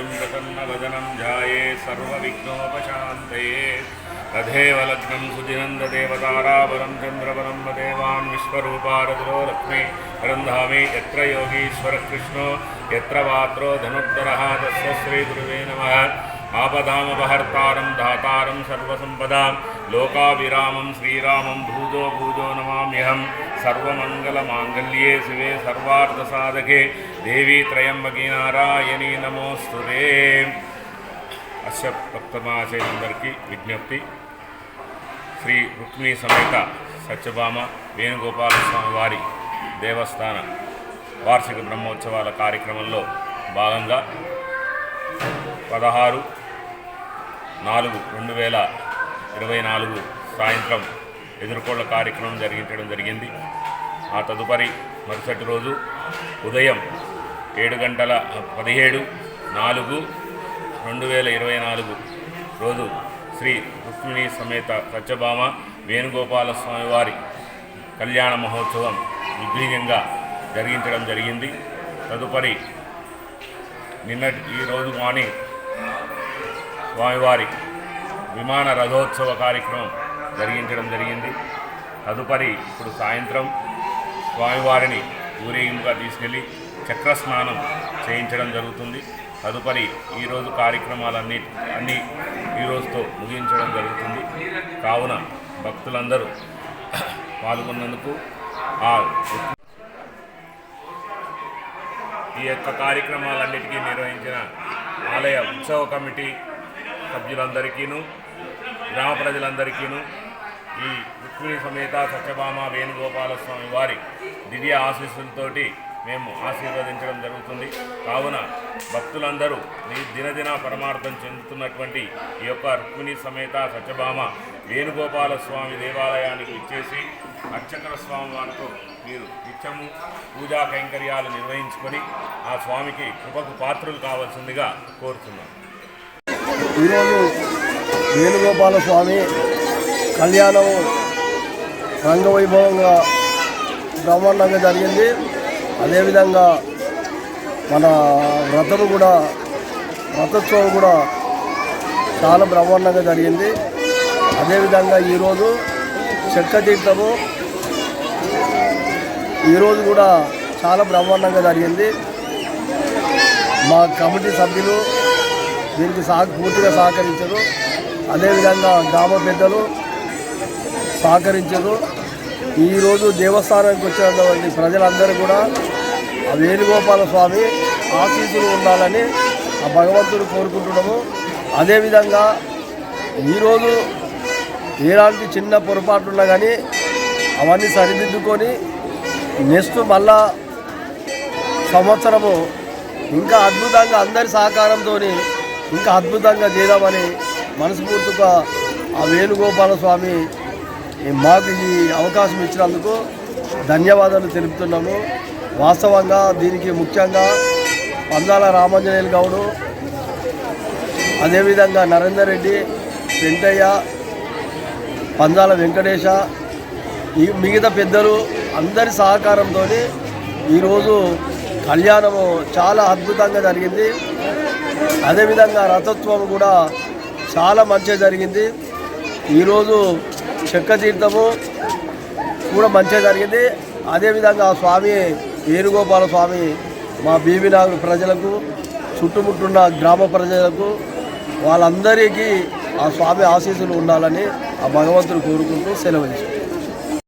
आरोग्यं प्रसन्नवदनं ध्याये सर्वविघ्नोपशान्तये तथैव लग्नं सुदिनन्ददेवताराबलं चन्द्रबलं देवान् विश्वरूपारदुरो लक्ष्मी रन्धामि यत्र योगीश्वरकृष्णो यत्र वात्रो धनुर्धरः तस्य श्रीगुरुवे नमः। आपदामपहर्तारं धातारं सर्वसम्पदां लोकाभिरामं श्रीरामं भूजो भूजो नमाम्यहं। सर्वमङ्गलमाङ्गल्ये शिवे सर्वार्थसाधके देवी त्र्यम्बकी नारायणी नमोस्तुते। अस्य भक्तमाशयुలందరికీ విజ్ఞప్తి, శ్రీ రుక్మిణీ సమేత సత్యభామ వేణుగోపాలస్వామి వారి దేవస్థాన వార్షిక బ్రహ్మోత్సవాల కార్యక్రమంలో భాగంగా 16/4/2024 సాయంత్రం ఎదుర్కోళ్ల కార్యక్రమం జరిగింది. ఆ తదుపరి మరుసటి రోజు ఉదయం 7:17/4/2024 రోజు శ్రీ రుక్మిణీ సమేత సత్యభామ వేణుగోపాలస్వామి వారి కళ్యాణ మహోత్సవం విఘ్నంగా జరిగింది. తదుపరి ఈరోజు మార్నింగ్ స్వామివారి విమాన రథోత్సవ కార్యక్రమం జరిగింది. తదుపరి ఇప్పుడు సాయంత్రం స్వామివారిని ఊరేగింపుగా తీసుకెళ్ళి చక్రస్నానం చేయించడం జరుగుతుంది. తదుపరి ఈరోజు కార్యక్రమాలన్నీ ఈ రోజుతో ముగించడం జరుగుతుంది. కావున భక్తులందరూ పాల్గొన్నందుకు ఈ యొక్క కార్యక్రమాలన్నిటికీ నిర్వహించిన ఆలయ ఉత్సవ కమిటీ సభ్యులందరికీను గ్రామ ప్రజలందరికీను ఈ రుక్మిణీ సమేత సత్యభామ వేణుగోపాలస్వామి వారి దివ్య ఆశీస్సులతోటి మేము ఆశీర్వదించడం జరుగుతుంది. కావున భక్తులందరూ దినదిన పరమార్థం చెందుతున్నటువంటి ఈ యొక్క రుక్మిణీ సమేత సత్యభామ వేణుగోపాలస్వామి దేవాలయానికి ఇచ్చేసి అర్చకర స్వామి వారితో మీరు నిత్యము పూజా కైంకర్యాలు నిర్వహించుకొని ఆ స్వామికి కృపకు పాత్రులు కావాల్సిందిగా కోరుతున్నాం. ఈరోజు వేణుగోపాలస్వామి కళ్యాణం రంగవైభవంగా బ్రహ్మాండంగా జరిగింది. అదేవిధంగా మన రథోత్సవం కూడా చాలా బ్రహ్మాండంగా జరిగింది. అదేవిధంగా ఈరోజు చెక్కతీర్థము ఈరోజు కూడా చాలా బ్రహ్మాండంగా జరిగింది. మా కమిటీ సభ్యులు దీనికి పూర్తిగా సహకరించారు. అదేవిధంగా గ్రామ పెద్దలు సహకరించారు. ఈరోజు దేవస్థానానికి వచ్చినటువంటి ప్రజలందరూ కూడా ఆ వేణుగోపాల స్వామి ఆశీస్సులు ఉండాలని ఆ భగవంతుడు కోరుకుంటున్నాము. అదేవిధంగా ఈరోజు ఎలాంటి చిన్న పొరపాటున్నా కానీ అవన్నీ సరిదిద్దుకొని నెక్స్ట్ మళ్ళా సంవత్సరము ఇంకా అద్భుతంగా అందరి సహకారంతో ఇంకా అద్భుతంగా చేద్దామని మనస్ఫూర్తిగా ఆ వేణుగోపాల స్వామి మాకు ఈ అవకాశం ఇచ్చినందుకు ధన్యవాదాలు తెలుపుతున్నాము. వాస్తవంగా దీనికి ముఖ్యంగా పందాల రామాంజనేయులు గౌడు, అదేవిధంగా నరేందర్ రెడ్డి, వెంకయ్య, పందాల వెంకటేశ, ఈ మిగతా పెద్దలు అందరి సహకారంతో ఈరోజు కళ్యాణము చాలా అద్భుతంగా జరిగింది. అదేవిధంగా రథోత్సవం కూడా చాలా మంచిగా జరిగింది. ఈరోజు చెక్కతీర్థము కూడా మంచిగా జరిగింది. అదేవిధంగా ఆ స్వామి వేణుగోపాల స్వామి మా బీబీనాగర్ ప్రజలకు, చుట్టుముట్టున్న గ్రామ ప్రజలకు వాళ్ళందరికీ ఆ స్వామి ఆశీస్సులు ఉండాలని ఆ భగవంతుడు కోరుకుంటూ సెలవు తీసుకుంటాం.